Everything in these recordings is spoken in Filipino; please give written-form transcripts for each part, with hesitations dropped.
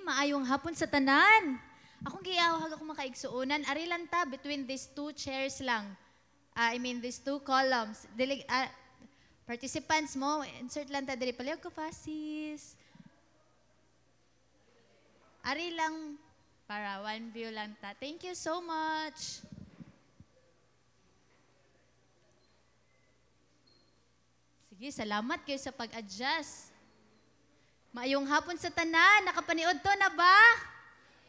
maayong hapon sa tanan. Akong giyawhag ako makaigsuunan. Ari lang ta between these two chairs lang. These two columns. Participants mo, insert lang ta diri paliog ko fasis. Ari lang para one view lang ta. Thank you so much. Sige, salamat kayo sa pag-adjust. Maayong hapon sa tanan, nakapaniod to na ba?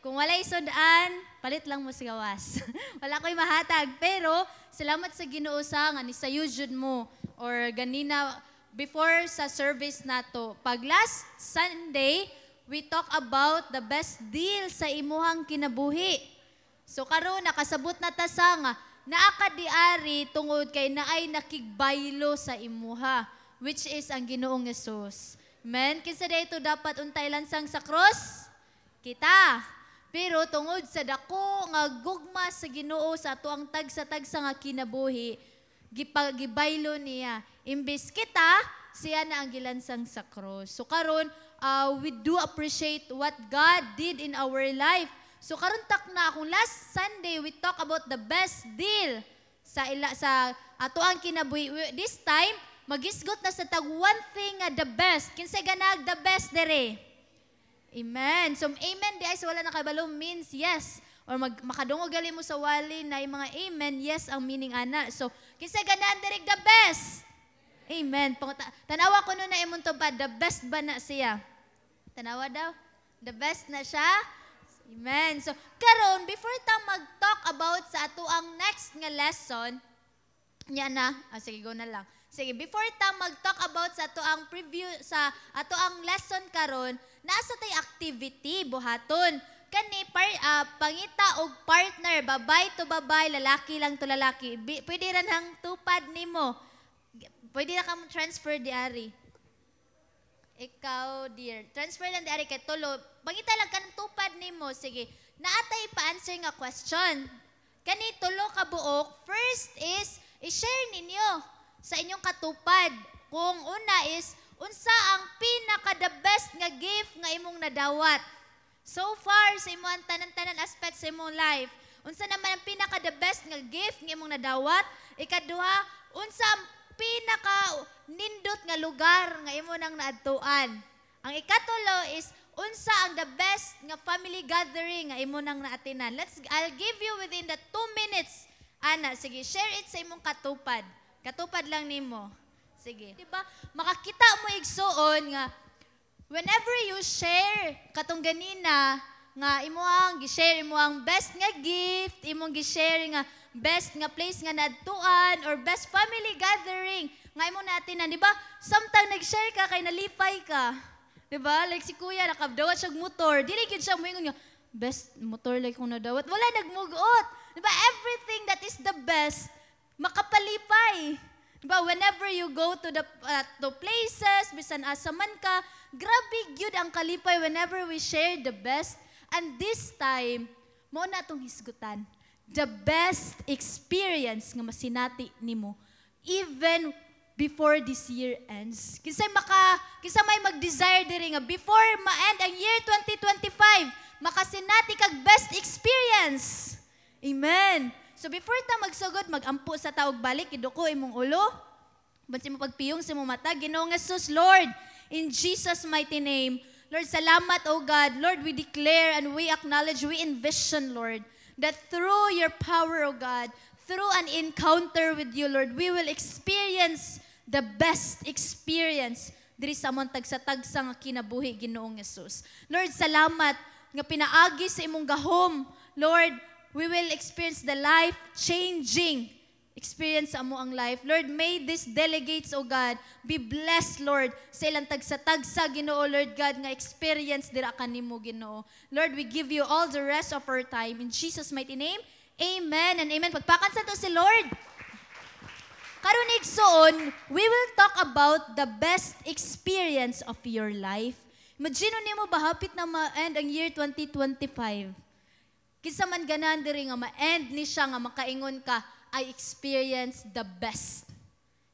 Kung walay sudan, palit lang mo sa gawas. Wala ko'y mahatag. Pero, salamat sa Ginoo sa nga ni sa yujud mo. Or ganina, before sa service nato. Pag last Sunday, we talk about the best deal sa imuhang kinabuhi. So karon nakasabot na ta sa nga, naakadiari tungod kay naay nakigbaylo sa imuha, which is ang Ginoong Hesus. Amen? Kinsa dayto dapat untay lansang sa cross? Kita. Pero tungod sa dako nga gugma sa Ginoo sa ato ang tagsa-tagsa nga kinabuhi, gibaylo niya. Imbis kita, siya na ang gilansang sa cross. So karon, we do appreciate what God did in our life. So karon tak na kung last Sunday we talk about the best deal sa ato ang kinabuhi. This time magisgot na sa tag one thing nga the best. Kinsay ganag the best dere? Amen. So amen di ay so wala nakabalo means yes. Or makadungog gali mo sa wali na yung mga amen, yes ang meaning ana. So kinsay ganaan dere the best? Amen. Tanawa ko nun na imong tubad, the best ba na siya? Tanawa daw? The best na siya? Amen. So, karon before ta mag-talk about sa ato ang next nga lesson, yan na, sige, go na lang. Sige, before ta mag-talk about sa ato ang preview, sa ato ang lesson karon, nasa tay activity, buhaton. Kani, pangita og partner, babay to babay, lalaki lang to lalaki. Pwede rin hang tupad nimo. Pwede na ka transfer di ari. Ikaw, dear. Transfer lang di ari kay tulo. Pangita lang ka ng tupad nimo. Sige. Naatay pa-answer nga question. Kani tulo ka buok. First is, i-share ninyo sa inyong katupad. Kung una is, unsa ang pinaka-the best nga gift nga imong nadawat. So far, sa imong tanan-tanan aspect sa imong life. Unsa naman ang pinaka-the best nga gift nga imong nadawat. Ikaduha, unsa ang pinaka-nindot nga lugar nga imo nang naadtuan. Ang ikatulo is, unsa ang the best nga family gathering nga imo nang naatinan. I'll give you within the 2 minutes. Ana, sige, share it sa imong katupad. Katupad lang nimo. Sige. Diba? Makakita mo igsuon nga, whenever you share, katong ganina, nga imo ang gi-share imo ang best nga gift, imong gi-share nga best nga place nga nadtuan or best family gathering nga imo natin na, di ba? Samtang nag-share ka kay nalipay ka. Di ba? Like si kuya nakadawat siya motor, dili gid siya moingon nga best motor like kung nadawat. Wala nagmugot. Di ba? Everything that is the best makapalipay. Di ba? Whenever you go to the to places, bisan asa man ka, grabe gyud ang kalipay whenever we share the best. And this time, mo na itong hisgutan. The best experience nga masinati nimo even before this year ends. Kinsa may mag-desire diri nga before ma-end ang year 2025, makasinati kag best experience. Amen. So before ta magsugod, magampo sa taog balik, iduko imong ulo. Bansi mo pagpiyong sa imong mata, Ginoong Hesus, Lord, in Jesus mighty name, Lord, salamat, O God. Lord, we declare and we acknowledge, we envision, Lord, that through your power, O God, through an encounter with you, Lord, we will experience the best experience diri sa among tagsa-tagsa nga kinabuhi, Ginoong Hesus. Lord, salamat nga pinaagi sa imong gahom. Lord, we will experience the life-changing experience sa amo ang life. Lord, may these delegates, O God, be blessed, Lord, sa ilang tagsa-tagsa, Ginoo, Lord God, nga experience dira kanimo, Ginoo. Lord, we give you all the rest of our time. In Jesus' mighty name, amen and amen. Pagpakan sa to si Lord. Karon igsoon, we will talk about the best experience of your life. Imagine nimo ba hapit na ma-end ang year 2025? Kinsa man ganan diri nga ma-end ni siya nga makaingon ka, I experience the best.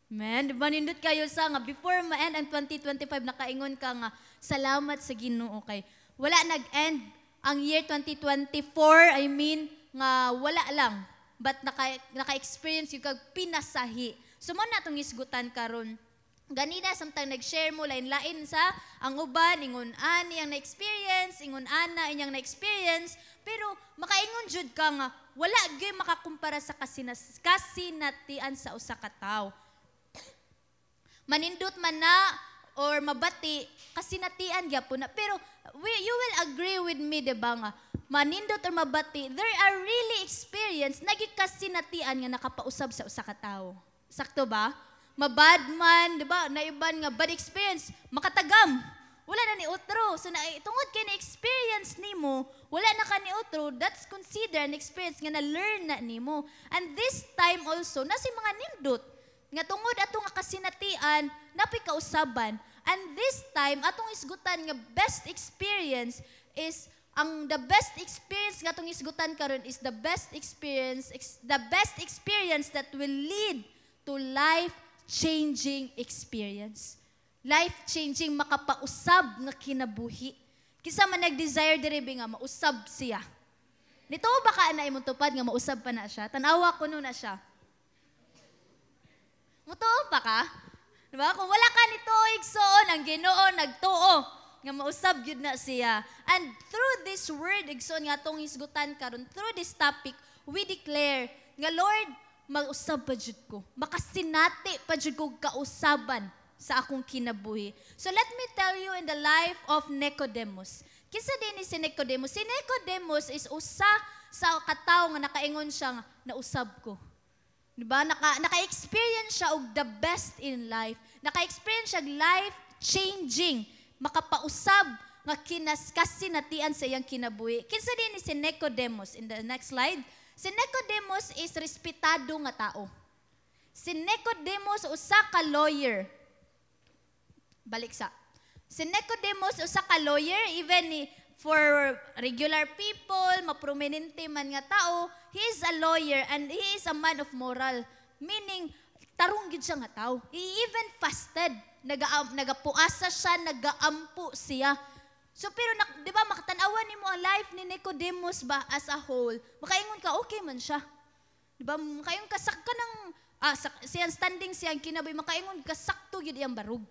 Man, manindot kayo sa nga before ma-end ang 2025 nakaingon ka nga salamat sa Ginoo kay wala nag-end ang year 2024, I mean, nga wala lang. But naka-experience yung kag pinasahi. So, mo na itong isgutan karon. Ganina, samtang nag-share mo, lain-lain sa ang uban, ingon ani ang na-experience, ingon ana inyang na-experience, pero makaingon jud ka nga, wala gyud makakumpara sa kasinatian sa usa ka tawo. Manindot man na, or mabati, kasinatian gyapon na. Pero you will agree with me, diba nga, manindot or mabati, there are really experience, nagikasinatian nga nakapausab sa usa ka tawo. Sakto ba? Mabad man, diba, naiban nga bad experience, makatagam. Wala na ni utro. So, tungod kay na-experience nimo, wala na ka ni utro, that's considered an experience nga na-learn na nimo. And this time also, nasi mga nindot, nga tungod atong kasinatian, napikausaban. And this time, atong isgutan nga best experience is, the best experience nga atong isgutan karon is the best experience that will lead to life-changing experience. Life-changing, makapausab nga kinabuhi. Kisa man nag-desire diribi nga mausab siya. Nito ba ka na imong tupad nga mausab pa na siya? Tanawa ko na siya. Mutuo pa ka? Diba? Kung wala ka nito, igsoon, ang Ginoo, nagtuo, nga mausab yun na siya. And through this word, igsoon nga itong isgutan karon, through this topic, we declare, nga Lord, mag-usab pa jud ko. Makasinati pa jud ko kausaban sa akong kinabuhi. So let me tell you in the life of Nicodemus. Kinsa din ni si Nicodemus? Si Nicodemus is usa sa katawo nga nakaingon siya nga, nausab ko. Diba? Naka-experience siya og the best in life. Naka-experience siya life-changing. Makapausab nga kasinatian sa iyang kinabuhi. Kinsa din ni si Nicodemus? In the next slide. Si Nicodemus is respetado nga tao. Si Nicodemus usa ka lawyer. Balik sa. Si Nicodemus usa ka lawyer, even for regular people, maprominente man nga tao, he is a lawyer and he is a man of moral. Meaning, tarong gid siya nga tao. He even fasted. Nagapuasa siya, nagaampo siya. So, pero, di ba, makatanawan ni mo ang life ni Nicodemus ba as a whole, makaingon ka, okay man siya. Di ba, makaingon ka, sakka ng, siyang standing siyang kinaboy, makaingon ka, sakto yun iyang barug.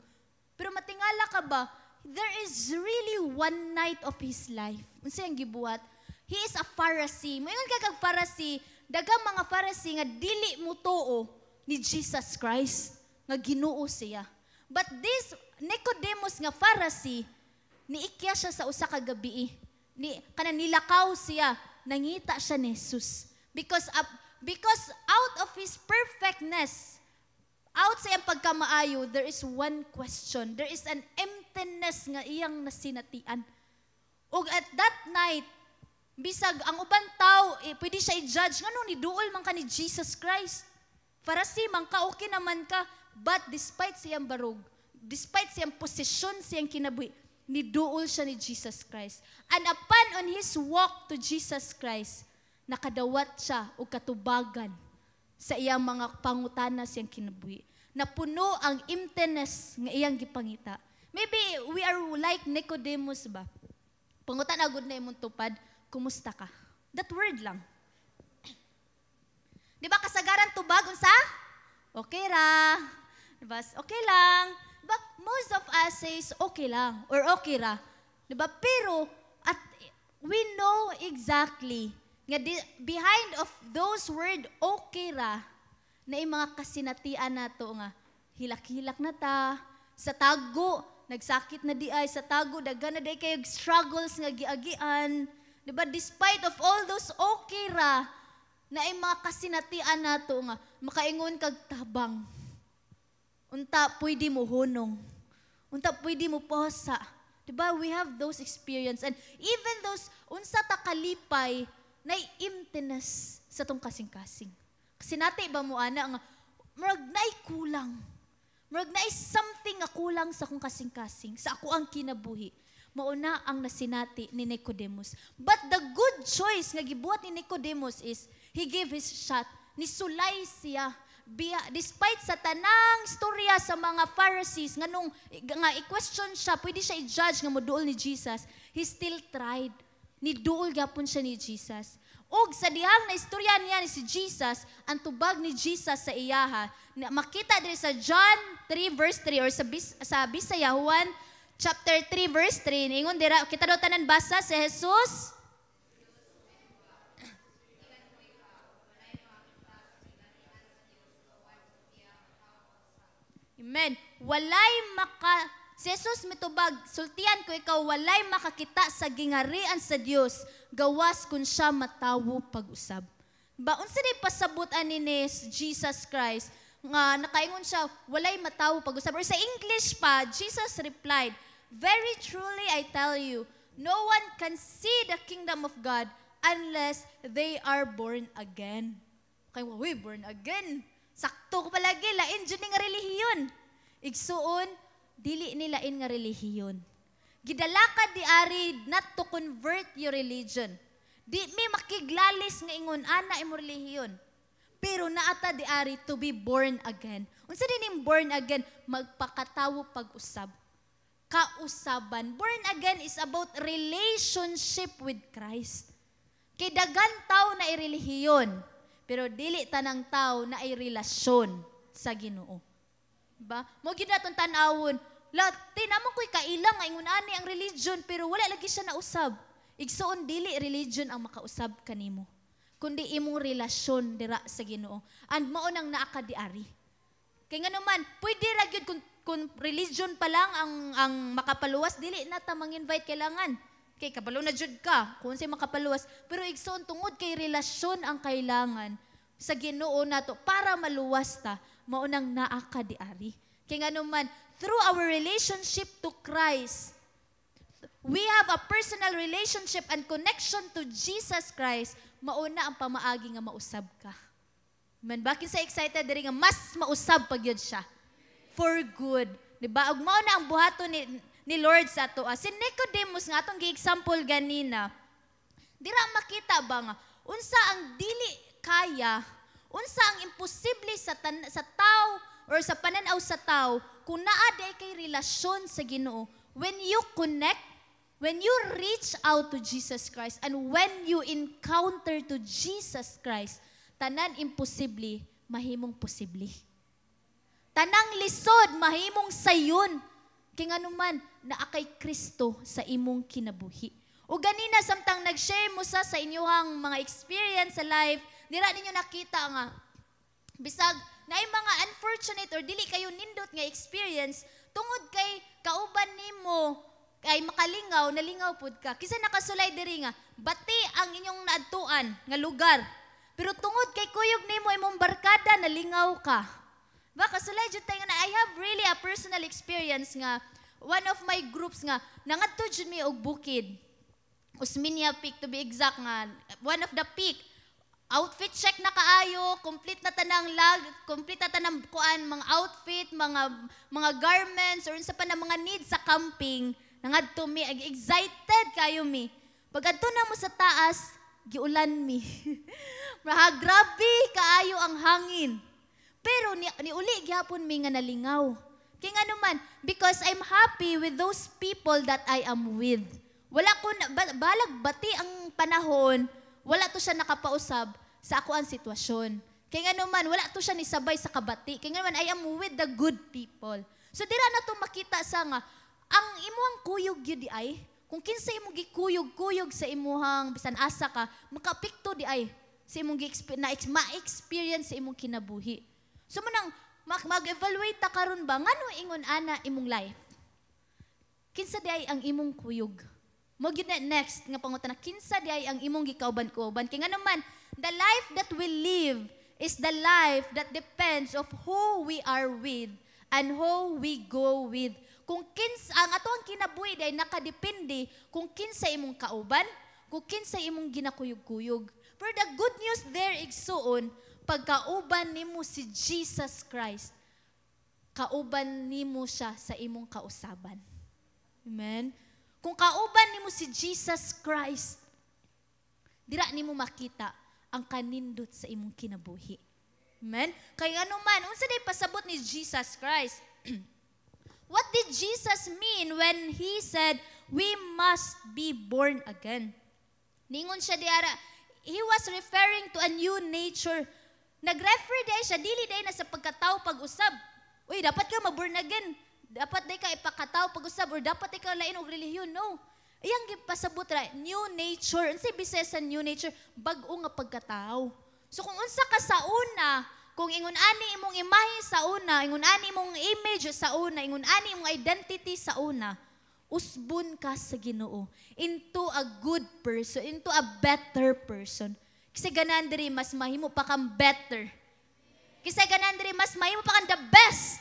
Pero matingala ka ba, there is really one night of his life. Unsa yang gibuhat? He is a Pharisee. Moingon ka kag Pharisee, daghang mga Pharisee nga dili mo tuo ni Jesus Christ nga Ginoo siya. But this Nicodemus nga Pharisee, niikya siya sa usa ka gabi. Kanang nilakaw siya, nangita siya ni Jesus. Because out of his perfectness, out sa iyang pagkamaayo, there is one question. There is an emptiness nga iyang nasinatian. Og at that night, bisag ang uban tao, pwede siya i-judge, nga nung niduol man ka ni Jesus Christ. Pharisee man ka, okay naman ka. But despite siyang barog, despite siyang posisyon, siyang kinabuhi, niduol siya ni Jesus Christ. And upon on his walk to Jesus Christ, nakadawat siya o katubagan sa iyang mga pangutana siyang kinabuhi. Napuno ang emptiness nga iyang gipangita. Maybe we are like Nicodemus ba? Pangutan agud na imong tupad, kumusta ka? That word lang. Di ba kasagaran tubag unsa? Okay ra. Di ba? Okay lang. Diba? Most of us says okay lang or okay ra. Di ba? Pero we know exactly nga behind of those word okay ra na yung mga kasinatian nato nga hilak-hilak na ta, sa tago nagsakit na di ay, sa tago daghan na di kayo struggles nga giagian, di ba? Despite of all those okay ra na yung mga kasinatian nato nga makaingon kag tabang, unta pwede mo hunong, unta pwede mo posa, di ba? We have those experience and even those unsa ta kalipay na emptiness sa tong kasing-kasing. Kasi nati ba mo ana nga murag naay kulang. Murag naay something nga kulang sa akong kasing-kasing, sa ako ang kinabuhi. Mauna ang nasinati ni Nicodemus. But the good choice nga gibuhat ni Nicodemus is he gave his shot. Nisulay siya. despite sa tanang storya sa mga Pharisees, nga i-question siya, pwede siya i-judge nga moduol ni Jesus, he still tried. Niduol gapon siya ni Jesus. Og sa dihang na istorya niya ni si Jesus, ang tubag ni Jesus sa iyaha, makita diri sa John 3 verse 3 or sa Bisaya Juan chapter 3 verse 3, ingon dira, kita daw tanan basa si Jesus. Amen. Si Jesus mitubag, sultian ko ikaw, walay makakita sa gingarian sa Dios, gawas kun siya matawo pag-usab. Ba, unsa day pasabot ani ni Jesus Christ, nga nakaingon siya, walay matawo pag-usab. Or sa English pa, Jesus replied, very truly I tell you, no one can see the kingdom of God unless they are born again. Kaya, born again. Sakto ko palagi, lain dyan nga relihiyon. Igsuon, dili nilain nga relihiyon. Gidalakad di ari not to convert your religion. Di may makiglalis nga ingon, ana imo relihiyon. Pero naata di ari to be born again. Unsa din yung born again? Magpakatawo pag-usab. Kausaban. Born again is about relationship with Christ. Kay dagan tao na irelihiyon, pero dili tanang tao na ay relasyon sa Ginoo. Ba? Mo gyud naton tan-awon, tinamon ko'y kailang nga ingon ani ang religion, pero wala lagi siya nausab. Igsuon dili religion ang makausab kanimo, kundi imong relasyon dira sa Ginoo. And mao nang naa ka diari. Kay nga naman, pwede ra gyud kung religion pa lang ang makapaluwas, dili na ta mang-invite kailangan. Kay kabalo na jud ka kung say makapaluwas, pero igsoon tungod kay relasyon ang kailangan sa Ginoo nato para maluwas ta, mao nang naa ka diari. Kay nga naman, through our relationship to Christ, we have a personal relationship and connection to Jesus Christ, mauna ang pamaagi nga mausab ka. Man, bakit sa excited diri nga mas mausab pag yun siya? For good. Diba? Ug mao na ang buhato ni Lord sa ato. Si Nicodemus nga atong gi-example ganina, dira makita ba nga, unsa ang dili kaya, unsa ang imposible sa tao or sa pananaw sa tao kung naa day kay relasyon sa Ginoo. When you connect, when you reach out to Jesus Christ, and when you encounter to Jesus Christ, tanan imposible, mahimong posible. Tanang lisod, mahimong sayon. Kaya nga naman, naa kay Kristo sa imong kinabuhi. O ganina, samtang nag-share mo sa inyong mga experience sa life, dira ninyo nakita nga, bisag, na yung mga unfortunate or dili kayo nindot nga experience, tungod kay kauban nimo, kay makalingaw, nalingaw pud ka. Kisa nakasulay diri nga, bati ang inyong naadtuan nga lugar. Pero tungod kay kuyog nimo imong barkada, nalingaw ka. Ba, kasulay jud tayo na, I have really a personal experience nga, one of my groups nga, nangadto jud mi og bukid. Osminia Peak to be exact nga, one of the peak. Outfit check na kaayo, complete na tanang complete na tanang kuan, mga outfit, mga garments, or unsa pa na mga needs sa camping. Nangadto mi, excited kayo mi. Pag adto na mo sa taas, giulan mi. Grabe kaayo ang hangin. Pero niuli gyapon mi nga nalingaw. Kaya nga naman, because I'm happy with those people that I am with. Wala ko balag bati ang panahon, wala to siya nakapausab sa ako ang sitwasyon. Kaya nga naman, wala to siya nisabay sa kabati. Kaya nga naman, I am with the good people. So dira na to makita sa nga, ang imuhang kuyog yun di ay, kung kinsa imong gikuyog-kuyog sa imuhang bisan asa ka, makapikto di ay sa imong ma-experience sa imong kinabuhi. So manang mag-evaluate ta karon ba ngano ingon ana imong life? Kinsa di ay ang imong kuyog? Mo gyud na next nga pangutana, kinsa di ay ang imong gikauban-kuban? Kay nga naman, the life that we live is the life that depends of who we are with and who we go with. Kung kinsa ang atong kinabuhi di ay nakadepende kung kinsa imong kauban, kung kinsa imong ginakuyog-kuyog. But the good news there igsuon, pagkauban nimo si Jesus Christ, kauban nimo siya sa imong kausaban. Amen? Kung kauban nimo si Jesus Christ, dira nimo makita ang kanindot sa imong kinabuhi. Amen? Kay ano man, unsa day pasabot ni Jesus Christ? What did Jesus mean when He said, we must be born again? Ningon siya diara, He was referring to a new nature. Nag-refer day siya, dili day na sa pagkatao pag-usab. Uy, dapat ka ma-born again. Dapat day ka ipakatao pag-usab or dapat ikaw lain og relihiyon. No. Iyang gipasabot ra, new nature. Unsay bisay sa new nature? Bag-o nga pagkatao. So kung unsa ka sa una, kung ingon ani imong imahe sa una, ingon ani imong image sa una, ingon ani imong identity sa una, usbon ka sa Ginoo into a good person, into a better person. Kasi ganan diri mas mahimo pa kang better. Kasi ganan diri mas mahimo pa kang the best.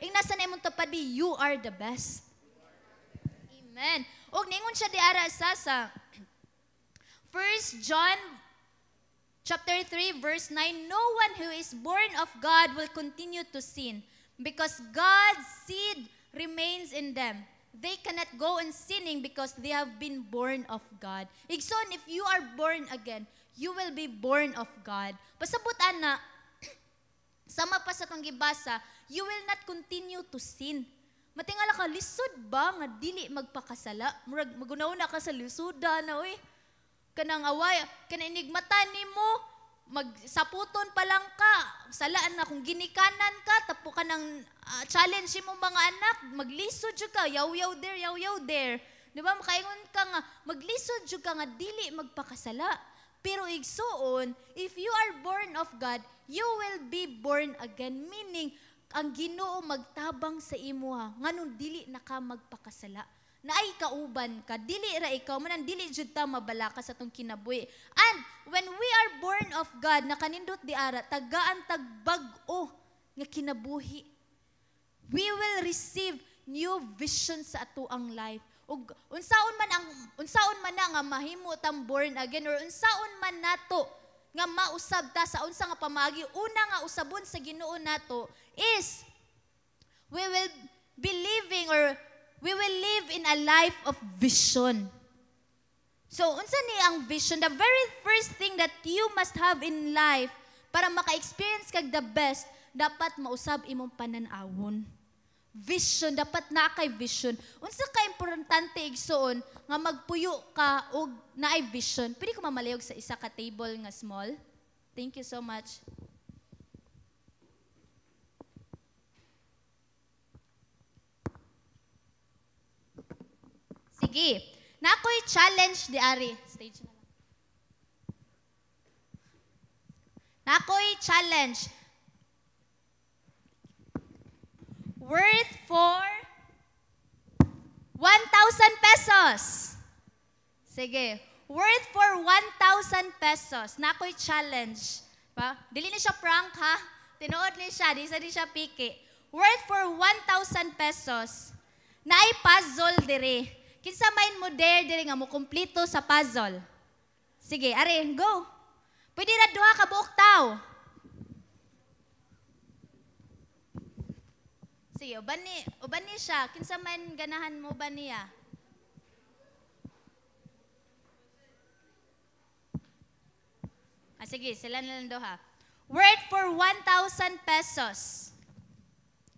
Ing nasa na imong tapadi, you are the best. Amen. Og ningon siya di ara sa 1 John chapter 3 verse 9, no one who is born of God will continue to sin because God's seed remains in them. They cannot go on sinning because they have been born of God. Igsoon, if you are born again, you will be born of God. Pasabot ana, sama pa sa tong gibasa, you will not continue to sin. Matingala ka, lisod ba nga dili magpakasala? Murag magunaw-una ka sa lisuda na, uy. Kanang away, kanang inigmatan nimo, magsaputon pa lang ka, salaan na kung ginikanan ka, tapo ka ng challenge mo mga anak, maglisod jud ka, yaw-yaw there. Di ba, makaingon ka nga, maglisod jud ka nga, dili magpakasala. Pero igsoon, if you are born of God, you will be born again. Meaning, ang Ginoo magtabang sa imo ha, nganong dili na ka magpakasala. Na ay kauban ka, dili ra ikaw, manan dili jud ta mabalaka sa tong kinabuhi. And when we are born of God, nakanindot di ara, tagaan tagbag-o nga kinabuhi. We will receive new vision sa ato ang life. Ug unsaon man na nga mahimo tang born again or unsaon man nato nga mausab ta sa unsa nga pamagi, una nga usabon sa Ginoo nato is we will be living or we will live in a life of vision. So, unsa ni ang vision? The very first thing that you must have in life para maka-experience kag the best, dapat mausab imong pananawon. Vision, dapat na kay vision. Unsa ka importante igsoon nga magpuyo ka og naay vision. Pwede ko mamalihog sa isa ka table nga small? Thank you so much. Sige. Nakoy challenge di ari. Stage na lang. Nakoy challenge. Worth for 1,000 pesos. Sige. Worth for 1,000 pesos. Nakoy challenge. Pa? Dili ni siya prank ha. Tinuod ni siya. Di siya piki. Worth for 1,000 pesos. Naay puzzle dire. Kinsa main mo dire nga mo kumpleto sa puzzle. Sige, are, go. Pwede na duha ka buok tao. Sige, uban ni siya. Kinsa man ganahan mo ba niya? Sige, sila na lang duha. Worth for 1,000 pesos.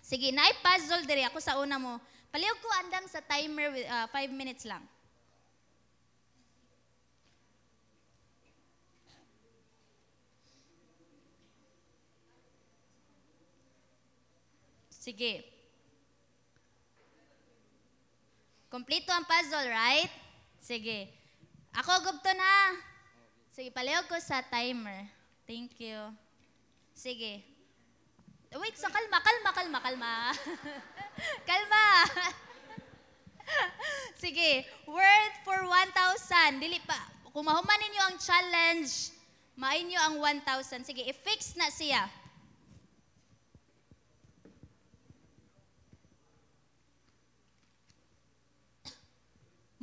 Sige, naay puzzle dire. Ako sa una mo. Palihog ko andam sa timer with 5 minutes lang. Sige. Kompleto ang puzzle, right? Sige. Ako gubto na. Sige, palihog ko sa timer. Thank you. Sige. Wait, so kalma. Kalma. Sige, worth for 1,000. Dili pa. Kung mahuman ninyo ang challenge, main nyo ang 1,000. Sige, i-fix na siya.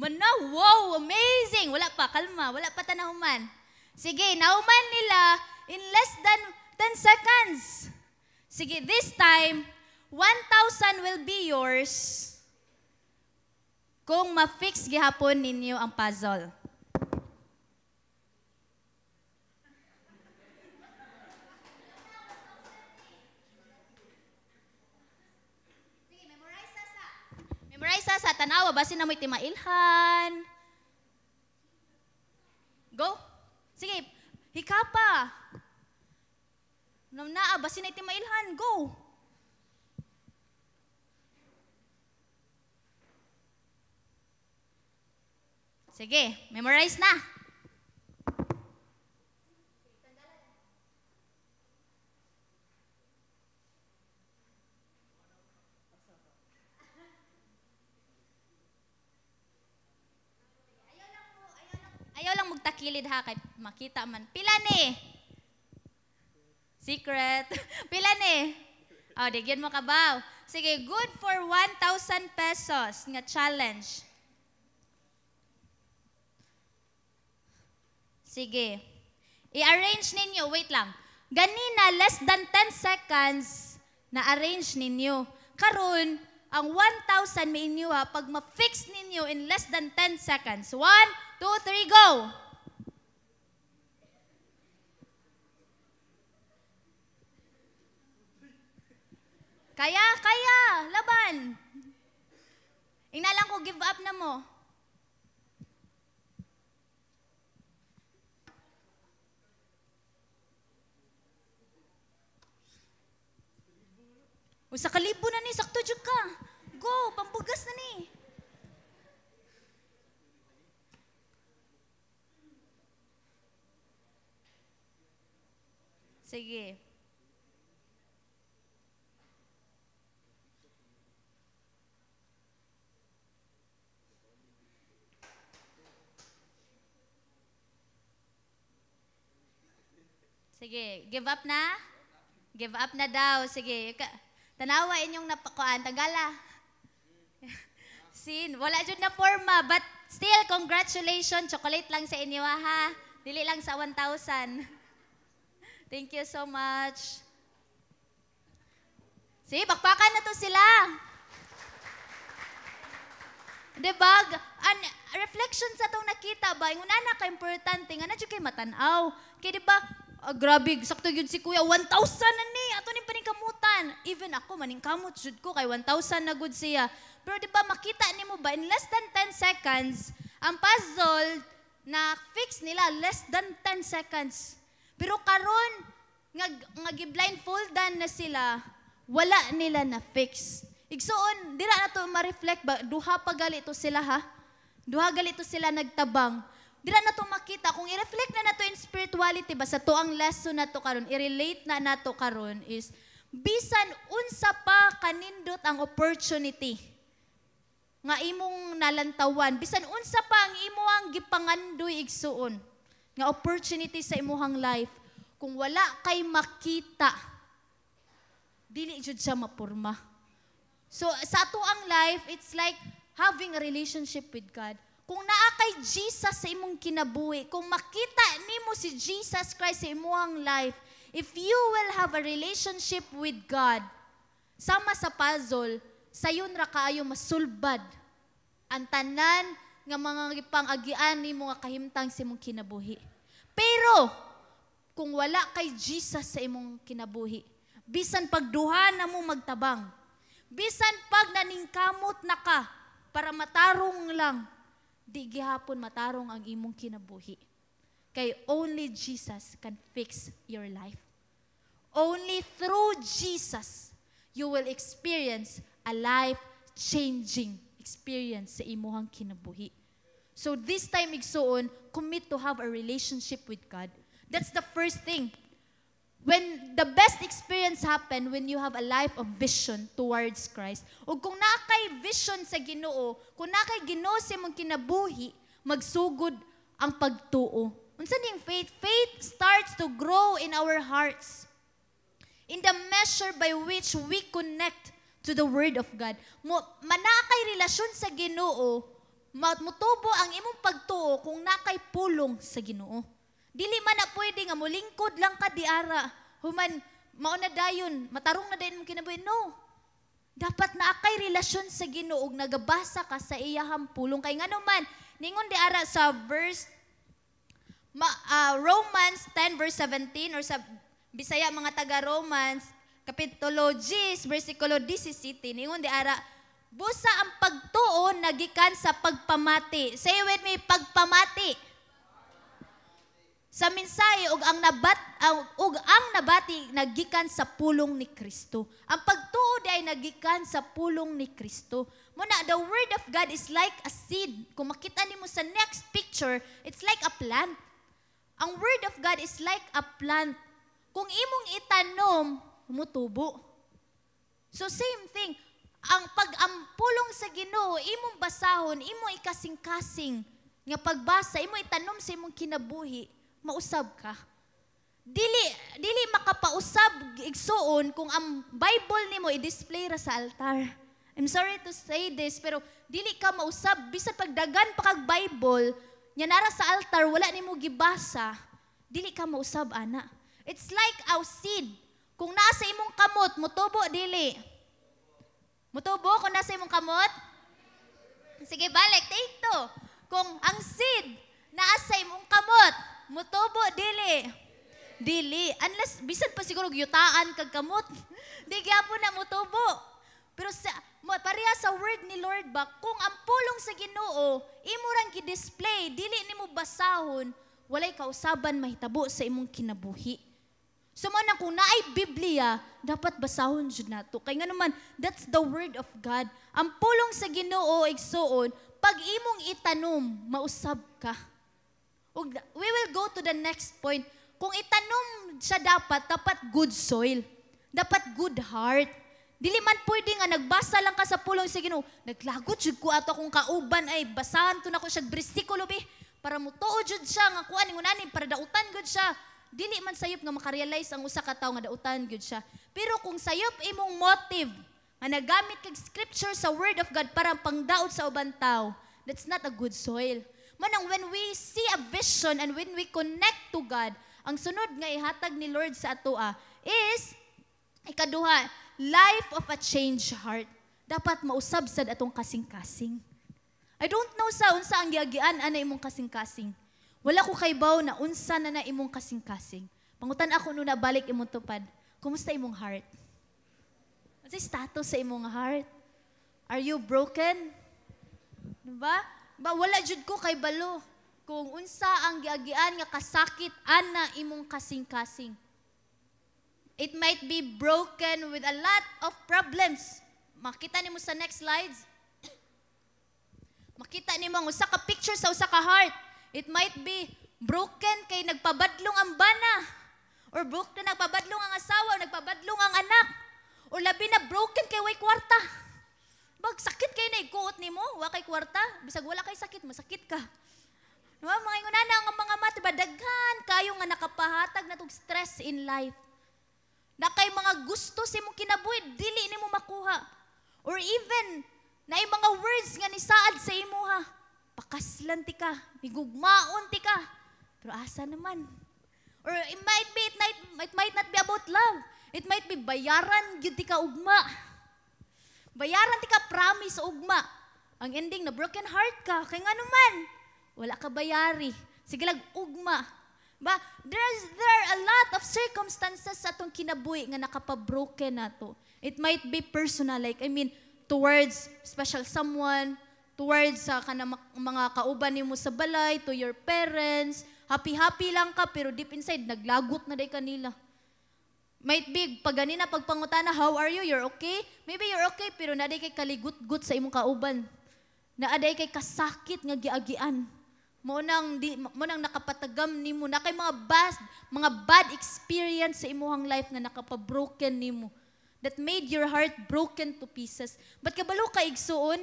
Mana, wow, amazing. Wala pa, kalma. Wala pa tanahuman. Sige, nahuman nila in less than 10 seconds. Sige, this time, 1,000 will be yours kung ma-fix gihapon ninyo ang puzzle. Memorize sa tanawa, basin na mo'y timailhan. Go. Sige, hikapa. Naa, basin na timailhan. Go. Sige, memorize na. Ayaw lang magtakilid ha, kay makita man. Pila ni? Secret. Pila ni? O, digyan mo kabaw. Sige, good for 1,000 pesos nga challenge. Sige. I-arrange ninyo, wait lang. Ganina, less than 10 seconds na-arrange ninyo. Karon, ang 1,000 may inyo ha, pag ma-fix ninyo in less than 10 seconds. 1, 2, 3, go! Kaya, laban. Ingnalang ko, give up na mo. O sa kalibo na ni, sakto dyan ka. Go, pambugas na ni. Sige. Sige, give up na? Give up na daw. Sige, tanawa inyong napakuan. Tagala. Sin, wala dyan na forma, but still, congratulations. Chocolate lang sa inyo, ha? Dili lang sa 1,000. Thank you so much. See, bakbakan na to sila. Diba? Reflection sa itong nakita ba? Yung una ka-importante, nga na dyan kayo matanaw. Kaya diba, grabe, sakto yun si kuya, 1,000 na ni, ato ni paningkamutan. Even ako, maningkamot, jud ko, kay 1,000 na good siya. Pero diba, makita ni mo ba, in less than 10 seconds, ang puzzle na fix nila, less than 10 seconds. Pero karon nga gi-blindfoldan na sila, wala nila na fix. Igsoon, dira na to ma-reflect ba, duha pa gali to sila ha? Duha gali to sila nagtabang. Dira na to makita, kung i-reflect na nato in spirituality ba, sa to ang lesson na to karon, i-relate na nato karon is, bisan unsa pa kanindot ang opportunity nga imong nalantawan, bisan unsa pa ang imuang gipangandoy igsuon, nga opportunity sa imuhang life, kung wala kay makita, dili jud siya mapurma. So sa ato ang life, it's like having a relationship with God. Kung naa kay Jesus sa imong kinabuhi, kung makita nimo si Jesus Christ sa imuhang life, if you will have a relationship with God, sama sa puzzle, sayon ra kaayo masulbad ang tanan nga mga gipang-agian nimo nga kahimtang sa imong kinabuhi. Pero kung wala kay Jesus sa imong kinabuhi, bisan pagduha na mo magtabang, bisan pag naningkamot na ka para matarong lang, di gihapon matarong ang imong kinabuhi. Kay only Jesus can fix your life. Only through Jesus, you will experience a life-changing experience sa imuhang kinabuhi. So this time igsuon, commit to have a relationship with God. That's the first thing. When the best experience happen when you have a life of vision towards Christ. O kung nakay vision sa Ginoo, kung nakay Ginoo sa imong kinabuhi, magsugod ang pagtuo. Unsa ning faith? Faith starts to grow in our hearts. In the measure by which we connect to the Word of God. Manakay relasyon sa Ginoo, mutubo ang imong pagtuo kung nakay pulong sa Ginoo. Dili man na pwede nga mulingkod lang ka diara. Human, mauna dayon, matarong na dayon mong kinabuhi. No. Dapat na akay relasyon sa Ginoo ug nagabasa ka sa iyahang pulong. Kay ngano man, ningon diara sa verse, Romans 10 verse 17, or sa Bisaya mga taga-Romans, Kapitulo 10, versikulo 17, ningon diara, Busa ang pagtuo nagikan sa pagpamati. Say with me, pagpamati. Sa mensahe ug ang nabati nagikan sa pulong ni Kristo. Ang pagtuo ay nagikan sa pulong ni Kristo. Muna, the word of God is like a seed. Kung makita nimo sa next picture, it's like a plant. Ang word of God is like a plant. Kung imong itanom, mutubo. So same thing. Ang pag-ampulong sa Ginoo, imong basahon, imong ikasing-kasing nga pagbasa, imong itanom sa imong kinabuhi, mausab ka. Dili makapausab igsuon kung ang Bible nimo i-display ra sa altar. I'm sorry to say this, pero dili ka mausab bisan pagdagan pa kag Bible nya nara sa altar wala nimo gibasa, dili ka mausab ana. It's like a seed. Kung nasa imong kamot, mutubo dili. Mutubo kung nasa imong kamot? Sige, balik. Take to. Kung ang seed nasa imong kamot, mutubo dili. Dili. Unless, bisan pa siguro yutaan kag kamot. Di gyapon na mutubo. Pero pareha sa word ni Lord ba, kung ang pulong sa Ginoo, imo rang gi-display, dili nimo basahon, walay kausaban mahitabo sa imong kinabuhi. So man kung naay Biblia, dapat basahon jud nato. Kay nga naman, that's the word of God. Ang pulong sa Ginoo igsuon, pag imong itanom, mausab ka. We will go to the next point. Kung itanom siya dapat good soil. Dapat good heart. Dili man pwede nga nagbasa lang ka sa pulong sa Ginoo. Naglagot jud ko ato akong kauban ay basahan to nako siya bersikulo bi para mutuo jud siya nga kuan ngunani para dautan gud siya. Dili man sayop nga makarealize ang usa ka tawo nga dautan gyud siya. Pero kung sayop imong motive nga nagamit kag scripture sa word of God para pangdaot sa ubang tawo, that's not a good soil. Manang when we see a vision and when we connect to God, ang sunod nga ihatag ni Lord sa atoa is ikaduha, life of a changed heart. Dapat mausab sad atong kasing-kasing. I don't know sa unsa ang giagian ana imong kasing-kasing. Wala ko kaybaw na unsa na imong kasing-kasing. Pangutan ako nung nabalik imong tupad. Kumusta imong heart? What's the status sa imong heart? Are you broken? Diba? Wala jud ko kay balo. Kung unsa ang giagian nga kasakit ana imong kasing-kasing. It might be broken with a lot of problems. Makita nimo sa next slides. Makita nimo ang usa ka picture sa usa ka heart. It might be broken kay nagpabadlong ang bana. Or broken nagpabadlong ang asawa, or nagpabadlong ang anak. Or labi na broken kay way kwarta. Sakit kay na ikuot nimo, wa kay kwarta. Bisag wala kay sakit, masakit ka. Diba? Mga ingunana ang mga mati, daghan kayo nga nakapahatag na tong stress in life. Na kay mga gusto sa imong kinabuhi, dili nimo makuha. Or even, na mga words nga ni saad sa imuha. Pakaslan ti ka, migugmaon ti ka. Pero asa naman? Or it might not be about love. It might be bayaran gyud ti ka ugma. Bayaran ti ka promise ugma. Ang ending na broken heart ka. Kay nga naman, wala ka bayari. Sige lang ugma. Ba, there are a lot of circumstances sa atong kinabuhi nga nakapabroken nato. It might be personal, like towards special someone, towards sa mga kauban nimo sa balay, to your parents. Happy-happy lang ka, pero deep inside, naglagot na day kanila. Might be, pag ganina, pagpangutana, how are you? You're okay? Maybe you're okay, pero naday kay kaligut-gut sa imong kauban. Naaday kay kasakit nga giagian. Mo nang nakapatagam nimo, na kay mga bad experience sa imuhang life nga nakapabroken nimo. That made your heart broken to pieces. But kabalo ka igsuon,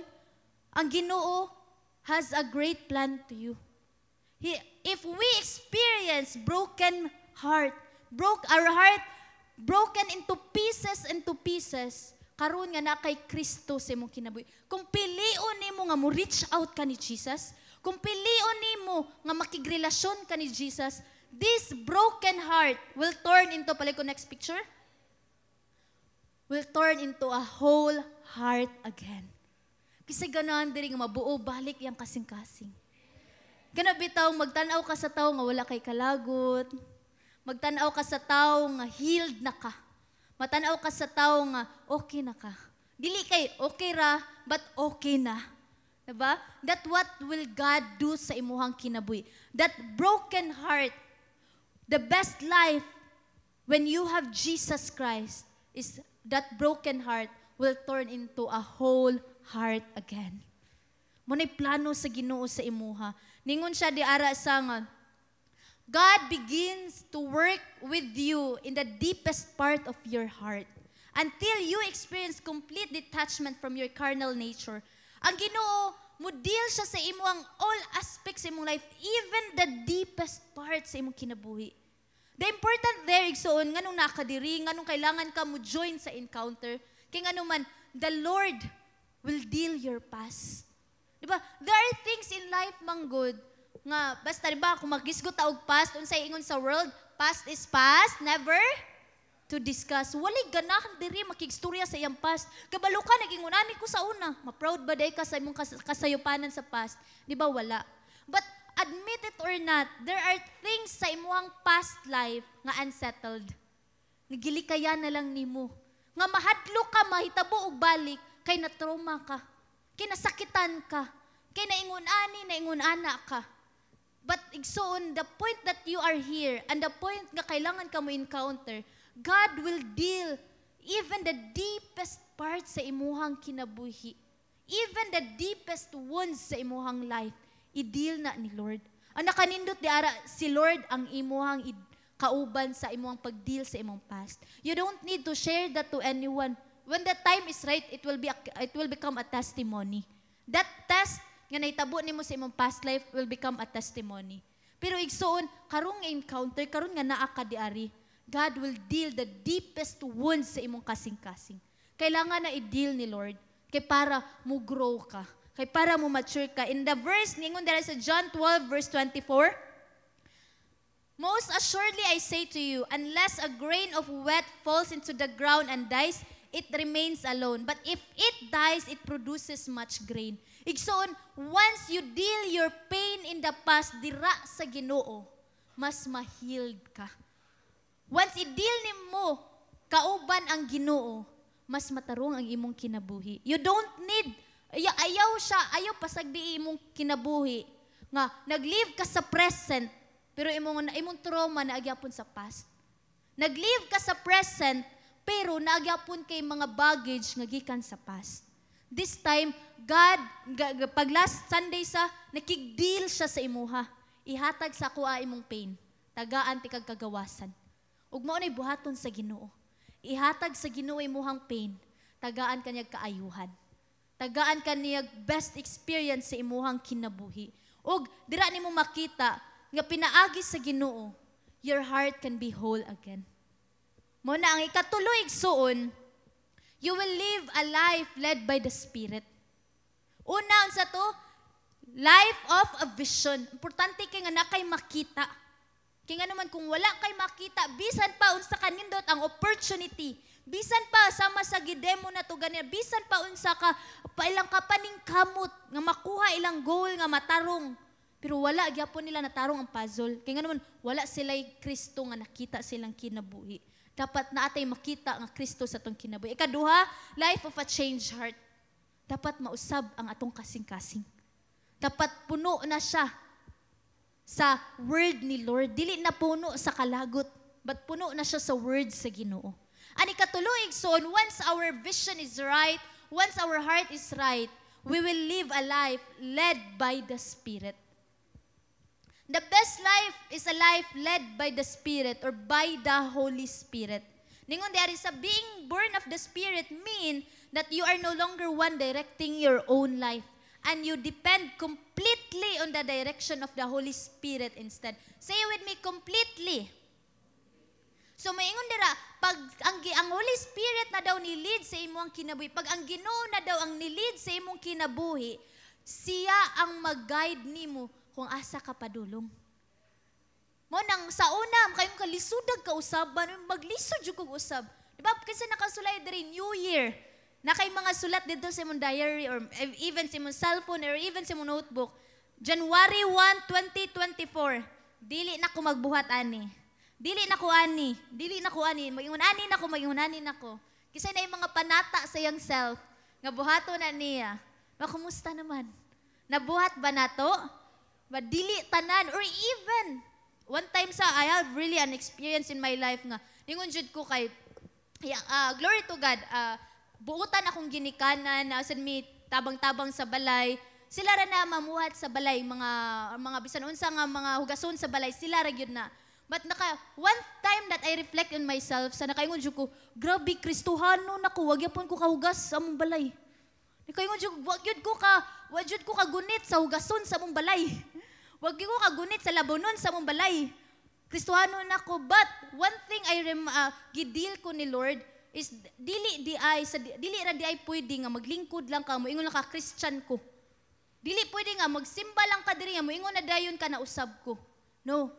ang Ginoo has a great plan to you. If we experience broken heart, our heart broken into pieces, karon nga na kay Kristo sa imong kinabuhi. Kung pilion nimo nga mo reach out ka ni Jesus, kung pilion nimo nga makigrelasyon ka ni Jesus, this broken heart will turn into, pala ko next picture, will turn into a whole heart again. Kasi ganahan diri nga mabuo balik yang kasing-kasing. Kana bitaw magtan-aw ka sa tawo nga wala kay kalagot. Magtan-aw ka sa tawo nga healed na ka. Matan-aw ka sa tawo nga okay na ka. Dili kay okay ra, but okay na. Diba? That what will God do sa imuhang kinabuhi. That broken heart, the best life when you have Jesus Christ is that broken heart will turn into a whole heart again. Muna'y plano sa Ginoo sa imuha. Ningon siya di ara sa nga, God begins to work with you in the deepest part of your heart until you experience complete detachment from your carnal nature. Ang Ginoo, mo deal siya sa imuhang all aspects sa imong life, even the deepest parts sa imong kinabuhi. The important there, igsoon, nganong nakadiri, nganong kailangan ka mo join sa encounter, kaya nga naman, the Lord will deal your past. Diba? There are things in life, manggod, nga, basta diba, kung magisgot og past, unsay ingon sa world, past is past, never to discuss. Walay ganahan diri makigstorya sa iyang past. Kabalo ka, nagingunani ko sa una. Ma-proud ba day ka sa imong kasayupanan sa past? Diba, wala. But, admit it or not, there are things sa imuhang past life nga unsettled. Nagilikayan na lang nimo. Nga mahadlo ka, mahitabo og balik, kay na-trauma ka. Kay nasakitan ka. Kay naingun-ana ka. But igsoon, the point that you are here, and the point nga kailangan ka mo encounter, God will deal even the deepest parts sa imuhang kinabuhi. Even the deepest wounds sa imuhang life. I-deal na ni Lord. Ang nakanindot di ara, si Lord ang imuhang kauban sa imuhang pag-deal sa imong past. You don't need to share that to anyone. When the time is right, it will become a testimony. That test nga nahitabo nimo sa imong past life will become a testimony. Pero igsoon, karong encounter, karong nga naa ka diari, God will deal the deepest wounds sa imong kasing-kasing. Kailangan na i-deal ni Lord kay para mo grow ka. Kay para mo mature ka. In the verse, ningon dira sa John 12, verse 24, most assuredly I say to you, unless a grain of wheat falls into the ground and dies, it remains alone. But if it dies, it produces much grain. Igsoon, once you deal your pain in the past, dira sa Ginoo, mas ma-healed ka. Once i-deal nimo, kauban ang Ginoo, mas matarong ang imong kinabuhi. You don't need ayaw pasagdi imong kinabuhi nga naglive ka sa present pero imong trauma naagyapon sa past. Naglive ka sa present pero naagyapon kay mga baggage nga gikan sa past. This time God pag last Sunday sa nakig-deal siya sa imuha. Ihatag sa kuha imong pain. Tagaan ti kag kagawasan. Ug mao nay buhaton sa Ginoo. Ihatag sa Ginoo imuhang pain. Tagaan kanyag kaayuhan. Tagaan ka niya best experience sa imuhang kinabuhi. Og dira nimo makita nga pinaagi sa Ginoo, your heart can be whole again. Mo na ang ikatuloy igsuon, you will live a life led by the Spirit. Una unsa to? Life of a vision. Importante kay nga nakay makita. Kaya nga naman kung wala kay makita, bisan pa unsa kanindot ang opportunity. Bisan pa sama sa gidemo na to ganyan, bisan pa unsa ka pailang kapaning kamot nga makuha ilang goal nga matarong. Pero wala gyapon nila natarong ang puzzle. Kaya nga naman wala sila'y Kristo nga nakita silang kinabuhi. Dapat naatay makita nga Kristo sa atong kinabuhi. Ikaduha, life of a changed heart. Dapat mausab ang atong kasing-kasing. Dapat puno na siya sa word ni Lord. Dili na puno sa kalagot, but puno na siya sa word sa Ginoo. Ani katuloy igsoon, once our vision is right, once our heart is right, we will live a life led by the Spirit. The best life is a life led by the Spirit or by the Holy Spirit. Ningon diari sa being born of the Spirit mean that you are no longer one directing your own life and you depend completely on the direction of the Holy Spirit instead. Say with me, completely. So maingon dira, pag ang Holy Spirit na daw ni-lead sa imong kinabuhi, pag ang Ginoo na daw ang ni-lead sa imong kinabuhi, siya ang mag-guide nimo kung asa ka padulong. Mo nang sa una, kayong kalisudag ka usaban, maglisod jud kog usab. Diba? Kasi nakasulay diri New Year. Na kay mga sulat dito sa imong diary or even sa imong cellphone or even sa imong notebook. January 1, 2024. Dili na ko magbuhat ani. Dili na ko ani. Magingon ani na ko. Kasi na yung mga panata sa iyang self. nga buhato na niya. Kumusta naman? Nabuhat ba nato? Dili tanan or even one time I have really an experience in my life nga ningon jud ko kay glory to God, buutan akong ginikanan na sad mi tabang-tabang sa balay. Sila ra na mamuhat sa balay, mga bisan unsa nga mga hugason sa balay, sila ra gyud na. But one time that I reflect on myself, sa nakaingon jud ko, grabe Kristohano nako, wag yapon ko kahugas sa among balay. Nakaingon jud wag jud ko kagunit sa hugason sa among balay. Wag gyud ko kagunit sa labonon sa among balay. Kristohano nako, but one thing gideal ko ni Lord is dili ra di ay pwede nga maglingkod lang ka, moingon lang ka Christian ko. Dili pwede nga magsimba lang ka diri nga moingon na dayon ka na usab ko. No.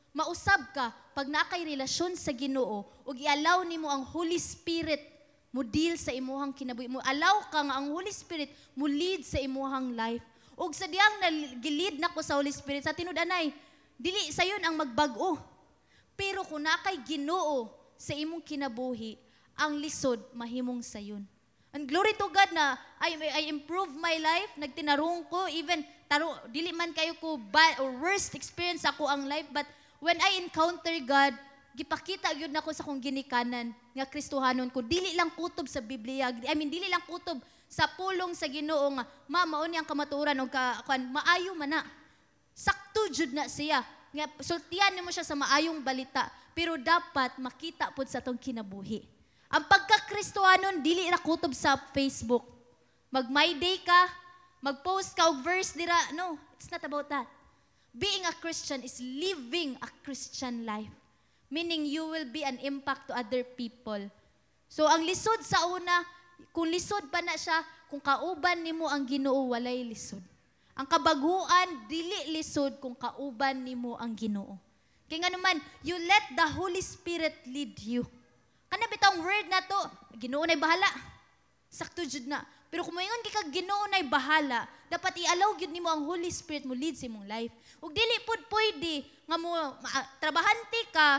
Mausab ka pag nakay relasyon sa Ginoo ug i-allow nimo ang Holy Spirit mo deal sa imuhang kinabuhi mo. Allow ka nga ang Holy Spirit mo lead sa imuhang life. Ug sa diyang nagilid nako sa Holy Spirit sa tinud-anay, dili sayon ang magbag-o. Pero kung nakay Ginoo sa imong kinabuhi, ang lisod mahimong sayon. And glory to God na I improve my life, nagtinarong ko, even dili man kayo ko bad or worst experience ako ang life, but when I encounter God, gipakita gyud nako sa kong ginikanan nga Kristohanon ko, dili lang kutob sa Biblia, dili lang kutob sa pulong sa Ginoo nga mao ni ang kamatuoran og maayo man na. Sakto jud na siya. Nga sultihan nimo siya sa maayong balita, pero dapat makita pud sa tong kinabuhi. Ang pagka-Kristohanon dili ra kutob sa Facebook. Mag-my day ka, mag-post ka og verse dira. No, it's not about that. Being a Christian is living a Christian life. Meaning you will be an impact to other people. So ang lisod sa una, kung lisod pa na siya, kung kauban nimo ang Ginoo, walay lisod. Ang kabaguan, dili lisod kung kauban nimo ang Ginoo. Kaya nga naman, you let the Holy Spirit lead you. Kana bitong word na to, Ginoo na'y bahala. Sakto jud na. Pero kung moingon kay kag Ginoo na'y bahala, dapat i-allow gyud nimo ang Holy Spirit mo lead sa imong life. Ug dili pud pwede nga mo trabahante ka,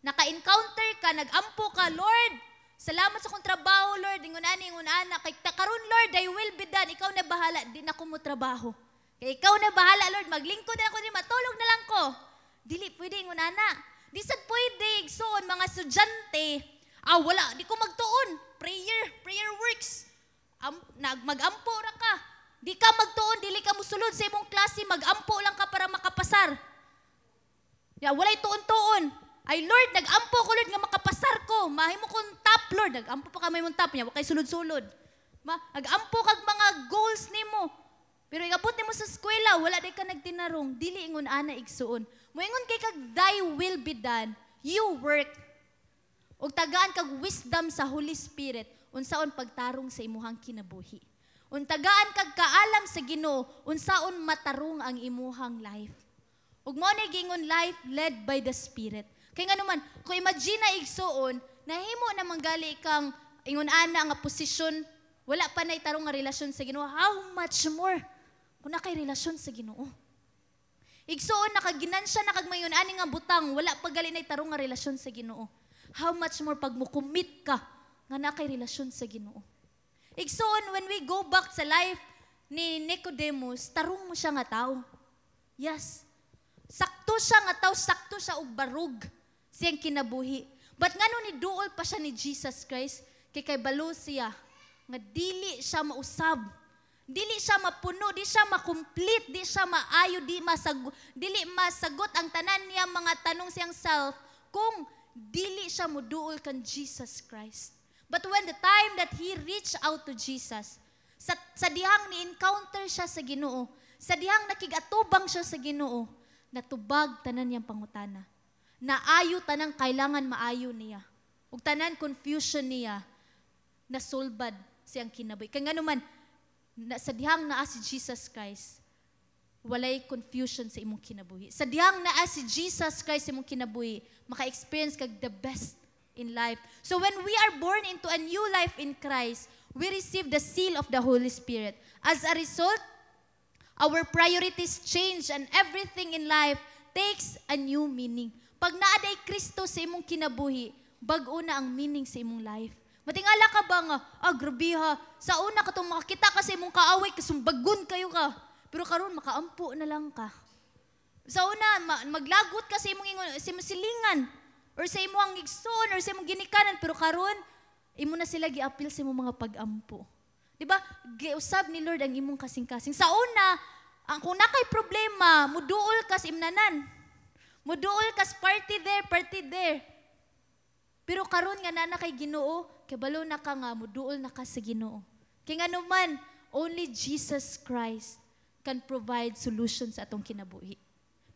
naka-encounter ka, nag-ampo ka, Lord, salamat sa kong trabaho, Lord. Ingon ana kay karon Lord, thy will be done. Ikaw na bahala, di na ko mo trabaho. Kay ikaw na bahala, Lord, maglingkod na ako din, matulog na lang ko. Dili pwede ingon ana. Di sad pwede igsoon mga estudyante. Wala, di ko magtuon. Prayer works. Mag-ampo ra ka. Di ka magtuon, dili ka musulod sa imong klase, mag-ampo lang ka para makapasar. Walay tuon-tuon. Ay Lord, nag-ampo ko Lord nga makapasar ko. Mahimo kong top Lord, nag-ampo pa ka may mong top niya, wakay sulod-sulod. Nag-ampo kag mga goals nimo. Pero igabot nimo sa eskwela, wala day ka nagtinarong, dili ingon ana igsuon. Moingon kay kag thy will be done, you work. Ug tagaan kag wisdom sa Holy Spirit unsaon pagtarong sa imuhang kinabuhi. Ug tagaan kag kaalam sa Ginoo unsaon matarong ang imuhang life. Ug mao nay gingon life led by the Spirit. Kay nga naman, kung imagine na igsuon, nahimo na manggali kang ingon ana nga posisyon, wala pa na itarong nga relasyon sa Ginoo. How much more kung nakay relasyon sa Ginoo? Igsuon nakaginansya nakagmayon ani nga butang, wala pa gali na itarong nga relasyon sa Ginoo. How much more pag mo commit ka nga nakay relasyon sa Ginoo? Igsuon when we go back sa life ni Nicodemus, tarong mo siya nga tao. Yes. Sakto siya nga tao, sakto siya og barug siyang kinabuhi. But ngano ni duol pa siya ni Jesus Christ kay balo siya nga dili siya mausab. Dili siya mapuno, di siya makomplete, di siya maayo, dili masagot ang tanan niya mga tanong siyang self kung dili siya moduol kan Jesus Christ. But when the time that he reached out to Jesus, sa dihang ni-encounter siya sa Ginoo, sa dihang nakigatubang siya sa Ginoo, natubag tanan niyang pangutana. Naayo tanang kailangan maayo niya. Ug tanan confusion niya, nasulbad siyang kinabuhi. Kaya nga naman, sa dihang naa si Jesus Christ, walay confusion sa imong kinabuhi. Sa dihang naa si Jesus Christ sa imong kinabuhi, maka-experience kag the best in life. So when we are born into a new life in Christ, we receive the seal of the Holy Spirit. As a result, our priorities change and everything in life takes a new meaning. Pag naaday Kristo sa imong kinabuhi, bag-o na ang meaning sa imong life. Matingala ka ba nga, grabe ha, sa una ka itong makakita kasi mong kaaway, kasumbagun kayo ka. Pero karon makaampo na lang ka. Sa una, maglagot ka sa imong silingan, or sa imong igsoon, or sa imong ginikanan, pero karon imo na sila giapil sa imong mga pag-ampo. Diba? Giusab ni Lord ang imong kasing-kasing. Sa una, kung nakay problema, muduol ka sa imnanan. Muduol ka sa party there. Pero karon nga na kay Ginoo, kay balo na ka nga, muduol na ka sa Ginoo. Kaya nga naman, only Jesus Christ can provide solution sa atong kinabuhi.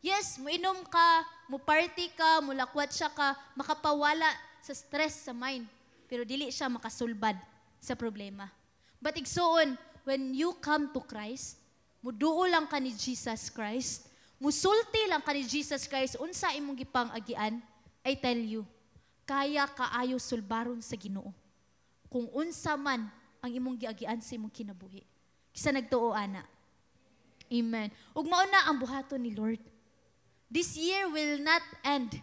Yes, muinom ka, muparty ka, mulakwat siya ka, makapawala sa stress sa mind. Pero dili siya makasulbad sa problema. But igsoon, when you come to Christ, muduol lang ka ni Jesus Christ, musulti lang ka ni Jesus Christ, unsa imong gipang agian, I tell you, kaya kaayo sulbaron sa Ginoo. Kung unsa man ang imong giagian sa imong kinabuhi. Kisa nagtuo ana. Amen. Ug mao na ang buhaton ni Lord. This year will not end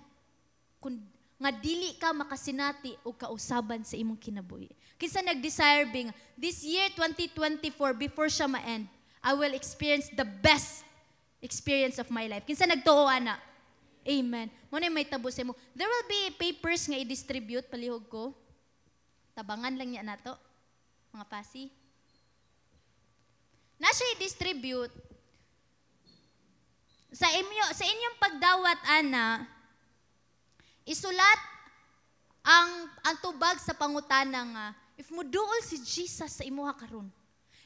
kung nga dili ka makasinati o kausaban sa imong kinabuhi. Kisa nag-desire bing, this year 2024, before siya ma-end, I will experience the best experience of my life. Kinsa nagtuo ana? Amen. Mo na may tabo sa mo. There will be papers nga i-distribute, palihog ko. Tabangan lang niya nato, mga pasi. Na siya i-distribute, sa inyong pagdawat, ana, isulat ang tubag sa pangutana nga, if muduol si Jesus sa imuha karon,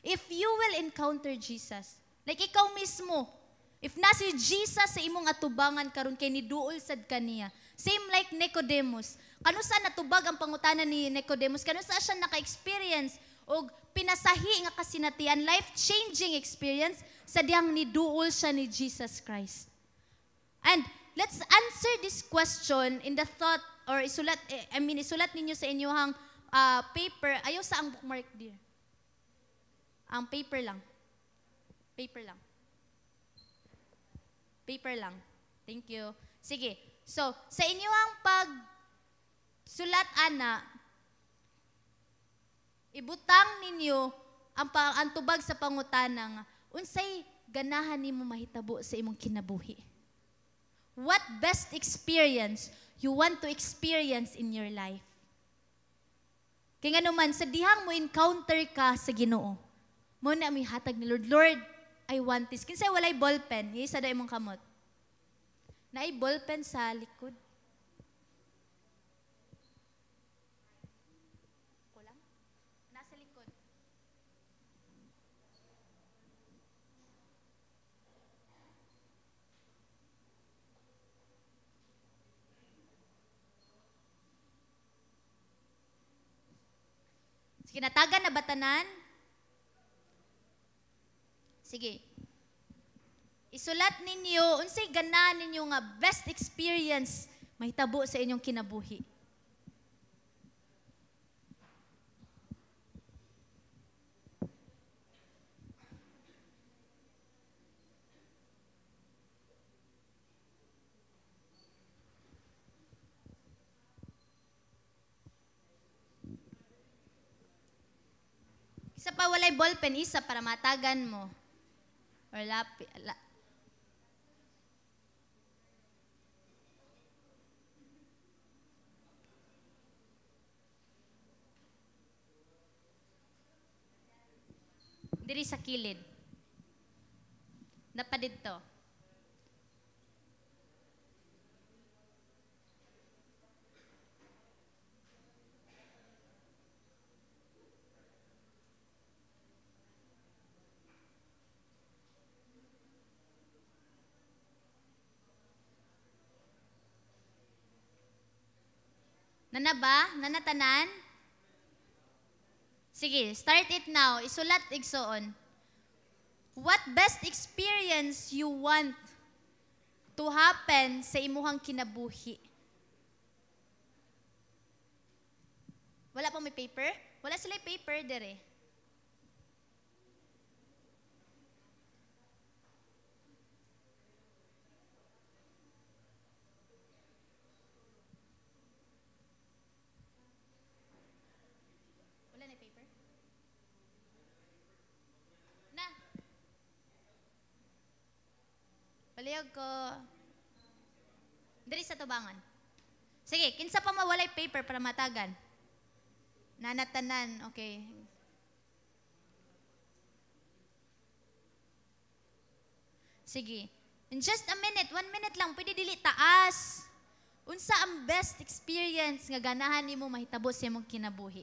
if you will encounter Jesus, like ikaw mismo, if na si Jesus sa imong atubangan karon kay niduol sad kaniya. Same like Nicodemus. Kanusa natubag ang pangutana ni Nicodemus? Kanusa siya naka-experience og pinasahi nga kasinatian, life-changing experience sa diyang niduol siya ni Jesus Christ. And let's answer this question in the thought or isulat ninyo sa inyong paper. Ayaw sa ang bookmark dear. Ang paper lang. Paper lang. Paper lang. Thank you. Sige. So, sa inyong pagsulat ana, ibutang ninyo ang tubag sa pangutana nga, unsay ganahan nimo mahitabo sa imong kinabuhi? What best experience you want to experience in your life? Kaya nga naman, sa dihang mo encounter ka sa Ginoo, mo na may hatag ni Lord, Lord, I want this. Kinsay walay ballpen, isa da imong kamot. Naay ballpen sa likod. Kulang? Nasa likod. Sige, natagan na batanan. Sige. Isulat ninyo, unsay ganahan ninyo nga best experience mahitabo sa inyong kinabuhi. Isa pa walay ballpen, isa para matagan mo. Or diri sa kilid. Napa dito. Nana ba? Nanatanan? Sige, start it now. Isulat igsoon. What best experience you want to happen sa imuhang kinabuhi? Wala pang may paper? Wala sila paper dere. Palihog ko. Diri sa tubangan. Sige, kinsa pa mawalay paper para matagan? Nanatanan, okay. Sige. In just a minute, 1 minute lang, pwede dili taas. Unsa ang best experience nga ganahan nimo mahitabo sa imong kinabuhi?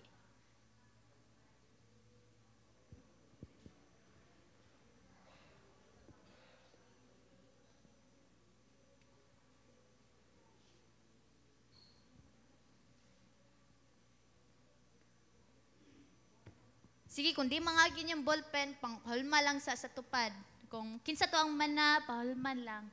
Sige, kung di mangagin yung ballpen, panghulma lang sa tupad. Kung kinsa to ang mana, pahulman lang.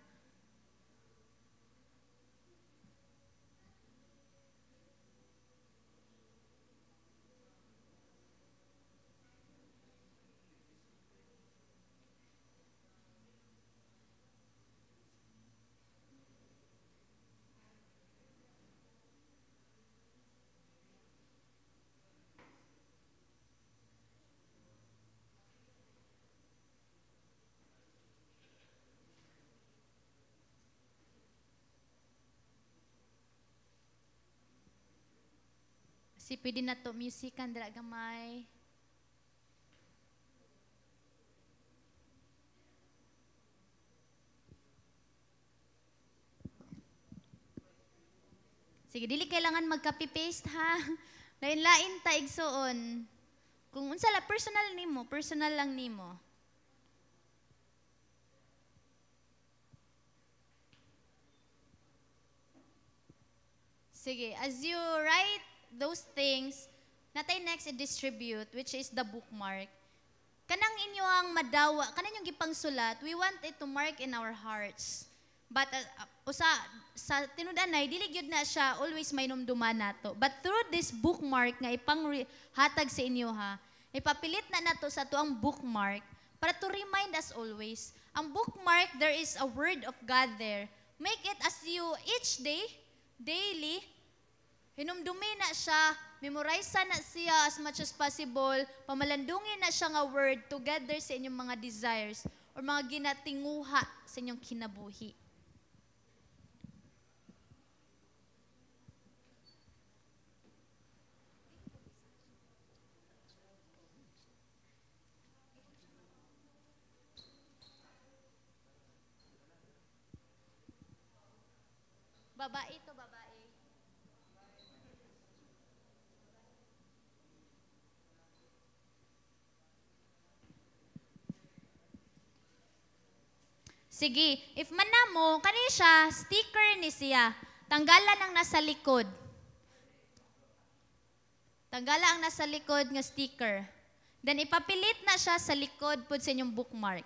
Si pwede na to musican dira gamay. Sige, dili kailangan magcopy-paste ha. Lain-lain ta igsuon. Kung unsa la personal nimo, personal lang nimo. Sige, as you write those things, natay next i-distribute, which is the bookmark. Kanang inyo ang madawa, kanang yung gipangsulat, we want it to mark in our hearts. But sa tinudanay, dili gyud na siya always may numduman nato. But through this bookmark nga hatag sa inyo ha, ipapilit na nato sa tuang bookmark para to remind us always. Ang bookmark, there is a word of God there. Make it as you each day, daily, hinumdumi na siya, memorize na siya as much as possible, pamalandungin na siya nga word together sa inyong mga desires or mga ginatinguha sa inyong kinabuhi. Babae to babae. Sige, if manamo, kani siya, sticker ni siya. Tanggalan ang nasa likod. Tanggala ang nasa likod nga sticker. Then ipapilit na siya sa likod pud sa inyong bookmark.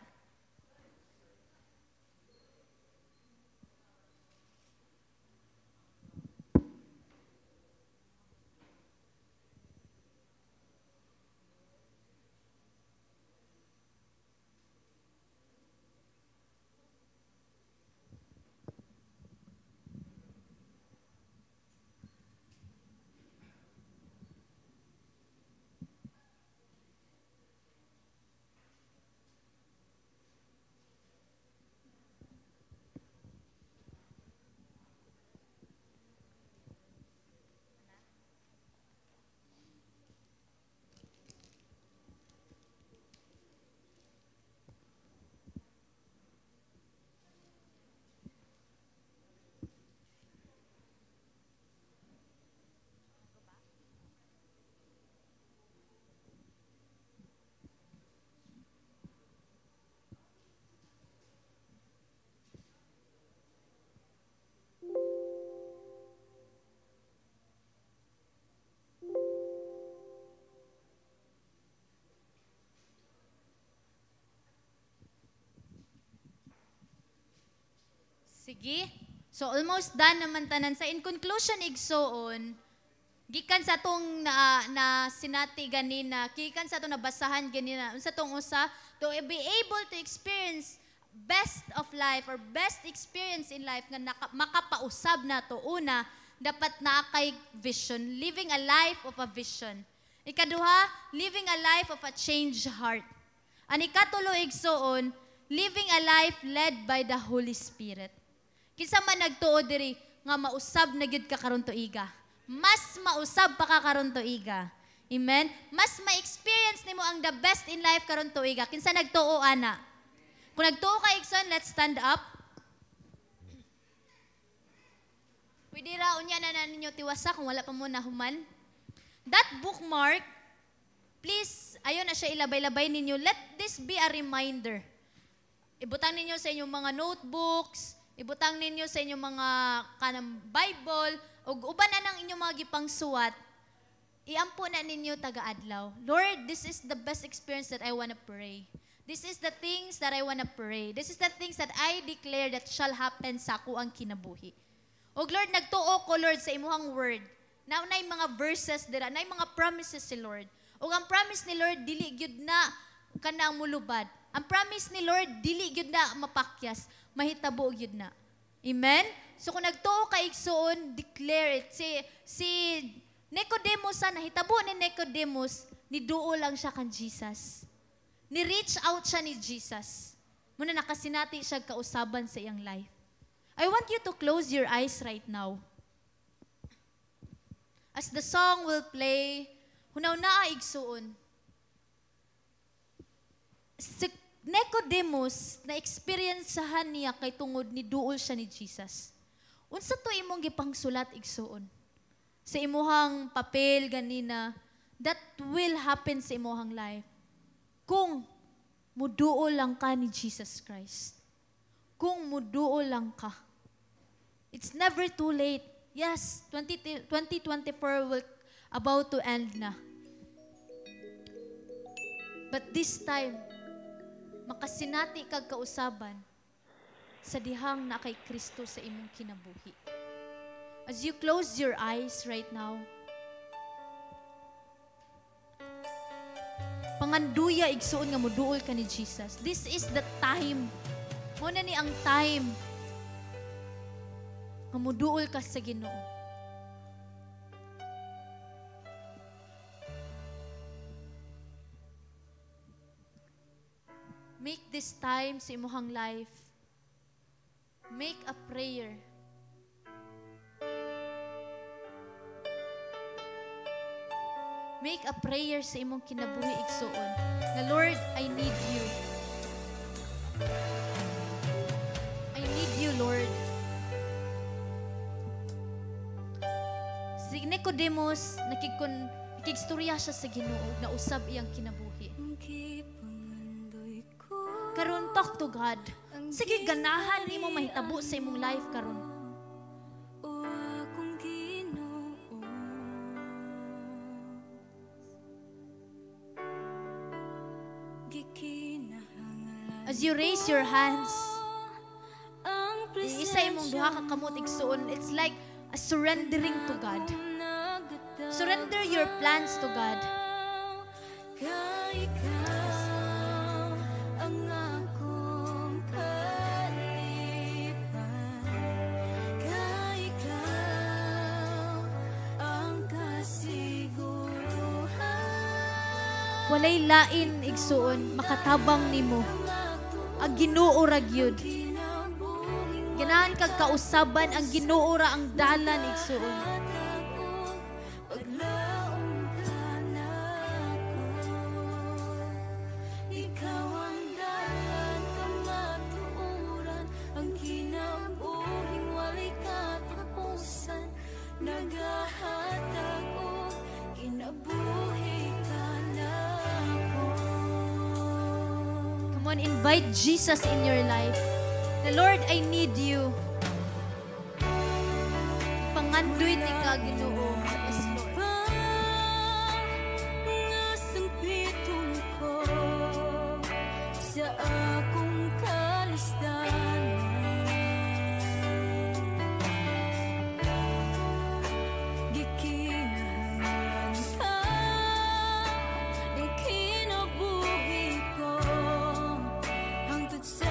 Sige. So almost done naman tanan sa in conclusion igsoon. Gikan sa tong na sinati ganina, gikan sa tong nabasahan ganina, unsa tong usa to be able to experience best of life or best experience in life nga makapausab na to. Una, dapat naa kay vision, living a life of a vision. Ikaduha, living a life of a changed heart. Ani katulo igsoon, living a life led by the Holy Spirit. Kinsa man nagtuo diri nga mausab na gyud ka karon tuiga. Mas mausab pa ka karon tuiga. Amen? Mas ma-experience nimo ang the best in life karon tuiga. Kinsa nagtuo ana? Kung nagtuo ka igsoon, let's stand up. Pwede ra unya na ninyo tiwasa kung wala pa mo nahuman. That bookmark, please, ayon na siya ilabay-labay ninyo. Let this be a reminder. Ibutang ninyo sa inyong mga notebooks, ibutang ninyo sa inyong mga kanang Bible, o uban na ng inyong mga gipang suwat. Iampo na ninyo taga-adlaw. Lord, this is the best experience that I wanna pray. This is the things that I wanna pray. This is the things that I declare that shall happen sa ako ang kinabuhi. O Lord, nagtuo ko, Lord, sa imuhang word. Na yung mga verses dira, na yung mga promises si Lord. O ang promise ni Lord, dili gyud na kanang mulubad. Ang promise ni Lord, dili gyud na mapakyas, mahitabo gyud na. Amen? So kung nagtuo ka igsoon, declare it. Si Nicodemus, nahitabo ni Nicodemus, niduo lang siya kan Jesus. Ni-reach out siya ni Jesus. Muna nakasinati siya kausaban sa iyang life. I want you to close your eyes right now. As the song will play, hunaw naa igsuon. Si Nicodemus, na-experiencehan niya kay tungod ni duol siya ni Jesus. Unsa to imong gipangsulat igsuon? Sa imuhang papel ganina, that will happen sa imuhang life. Kung muduol lang ka ni Jesus Christ. Kung muduol lang ka. It's never too late. Yes, 2024 will about to end na. But this time, makasinati kag kausaban sa dihang na kay Kristo sa imong kinabuhi. As you close your eyes right now, panganduya igsuon nga moduol ka ni Jesus. This is the time. Muna ni ang time nga moduol ka sa Ginoo. Make this time sa imuhang life. Make a prayer. Make a prayer sa imong kinabuhi igsuon. Na Lord, I need you. I need you, Lord. Si Nicodemus, nakigstorya siya sa Ginoo na usab iyang kinabuhi. Karon, talk to God. Sige, ganahan nimo mahitabo sa imong life karon. As you raise your hands, isa imong duha ka kamot igsuon. It's like a surrendering to God. Surrender your plans to God. Walay lain igsuon makatabang nimo. Ang Ginoo ra gyud. Ganahan kag kausaban ang Ginoo ra ang dalan igsuon. Ikaw ang dalan kamatuoran, ang kinabuhing walay katapusan, nagahatag og kinabuhi ka na ko. Come on, invite Jesus in your life. The Lord, I need you. Pangandoy ni ka, Ginoo. Yes, Lord. Nasang pitong ko sa akong kalistanan. Gikinahanglan ka ng kinabuhi ko hangtod sa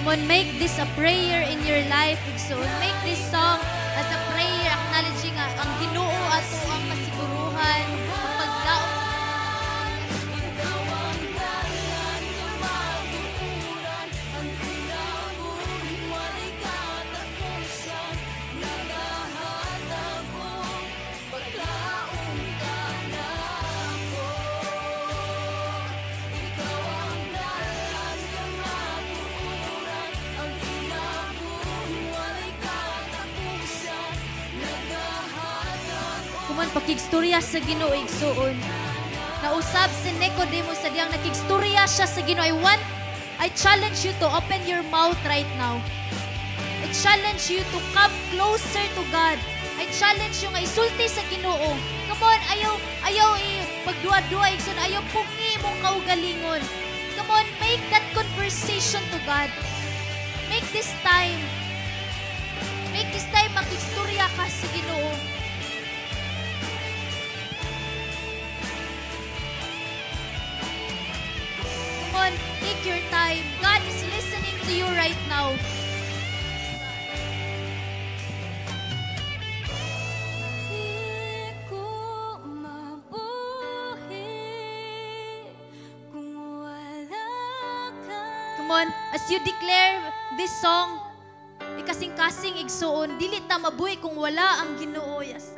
Come on, make this a prayer in your life. So make this song as a prayer Pakigstorya sa Ginoo igsuon. Nausab si Nicodemus sa diyang nakigstorya siya sa Ginoo. I challenge you to open your mouth right now. I challenge you to come closer to God. I challenge you nga isulti sa Ginoo. Come on, ayaw pagduwa-duwa igsoon, ayaw pungi mong kaugalingon. Come on, make that conversation to God. Make this time makigstorya ka sa Ginoo. Come on, take your time. God is listening to you right now. Come on, as you declare this song, ikasing-kasing igsuon, dili ta mabuhi kung wala ang Ginoo. Yes.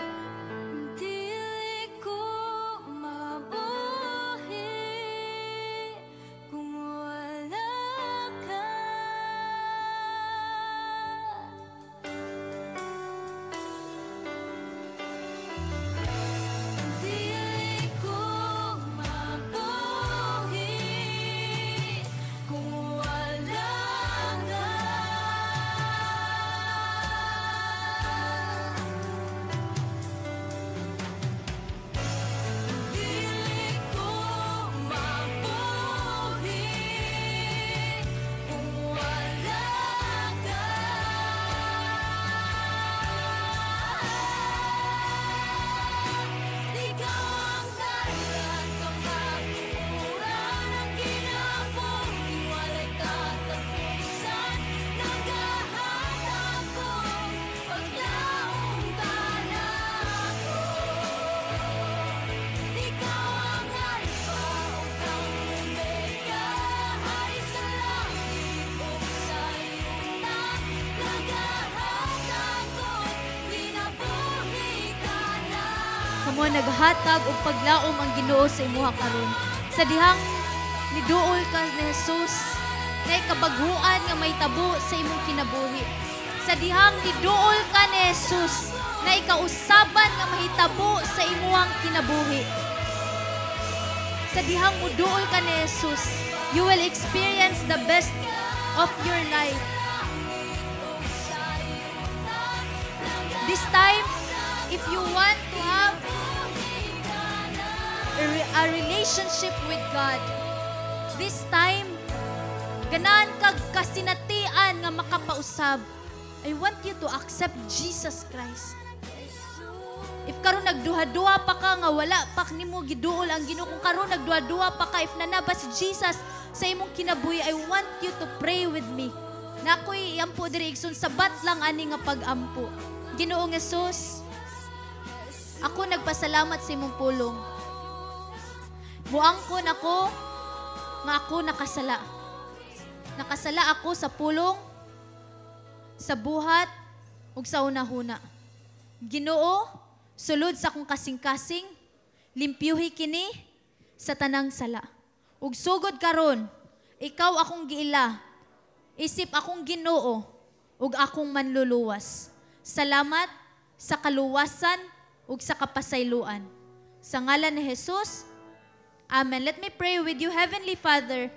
Mo naghatag og paglaom ang Ginoo sa imuha karon. Sa dihang niduol ka ni Jesus, na kabaghuan nga may tabo sa imong kinabuhi. Sa dihang niduol ka ni Jesus, na ikausaban nga mahitabo sa imuhang kinabuhi. Sa dihang muduol ka ni Jesus, you will experience the best of your life. This time, if you want to have a relationship with God, this time, ganahan kag kasinatian nga makapausab, I want you to accept Jesus Christ. If karon nagduha-duha pa ka nga wala pa nimo giduol ang Ginoo, kung karon nagduha-duha pa ka, if nanaba si Jesus sa imong kinabuhi, I want you to pray with me. Nakoy ampo diri igsoon, sabat lang ani nga pag-ampo. Ginoong Jesus, ako nagpasalamat sa imong pulong. Buangkon ako nga ako nakasala. Nakasala ako sa pulong, sa buhat, ug sa unahuna. Ginoo, sulod sa akong kasing-kasing, limpyuhi kini sa tanang sala. Ug sugod karon, ikaw akong giila, isip akong Ginoo, ug akong manluluwas. Salamat sa kaluwasan ug sa kapasayloan. Sa ngalan ni Jesus, Amen. Let me pray with you. Heavenly Father,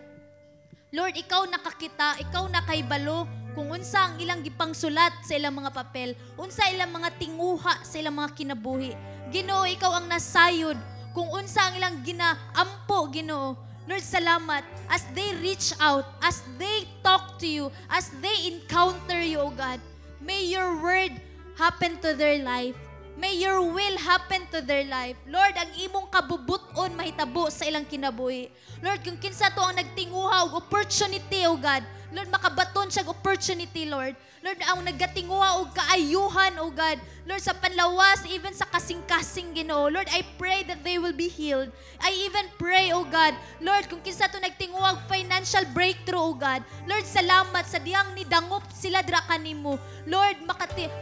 Lord, ikaw nakakita, ikaw nakaibalo kung unsa ang ilang gipangsulat sa ilang mga papel, unsa ilang mga tinguha sa ilang mga kinabuhi. Ginoo, ikaw ang nasayod kung unsa ang ilang ginaampo, Ginoo. Lord, salamat as they reach out, as they talk to you, as they encounter you, O God. May your word happen to their life. May your will happen to their life. Lord, ang imong kabubuton mahitabo sa ilang kinabuhi. Lord, kung kinsa to ang nagtinguha og opportunity, O God, Lord, makabaton siya opportunity, Lord. Lord, ang nagatinguha og kaayuhan, O God. Lord, sa panlawas, even sa kasing-kasing, Ginoo. Lord, I pray that they will be healed. I even pray, O God, Lord, kung kinsa to nagtinguha og financial breakthrough, O God. Lord, salamat sa diyang nidangop sila dira kanimo. Lord,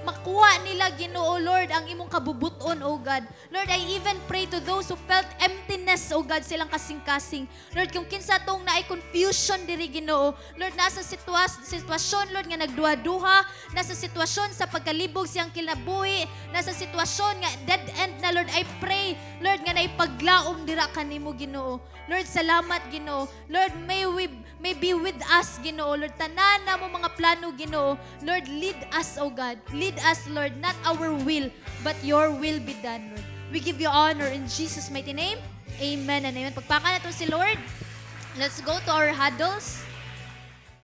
makuha nila, Ginoo, Lord, ang imong imong kabubuton, O God. Lord, I even pray to those who felt emptiness, O God, silang kasing-kasing. Lord, kung kinsa tong naay confusion diri Ginoo, Lord, nasa sitwasyon, Lord, nga nagduha-duha, nasa sitwasyon sa pagkalibog siyang kinabuhi, nasa sitwasyon nga dead end na, Lord, I pray, Lord, nga naipaglaom dira kanimo, Ginoo. Lord, salamat, Ginoo. Lord, may be with us, Ginoo. Lord, tanan na mo mga plano, Ginoo. Lord, lead us, O God. Lead us, Lord, not our will, but your will be done, Lord. We give you honor in Jesus' mighty name. Amen and amen. Pagpaka na to si Lord. Let's go to our huddles.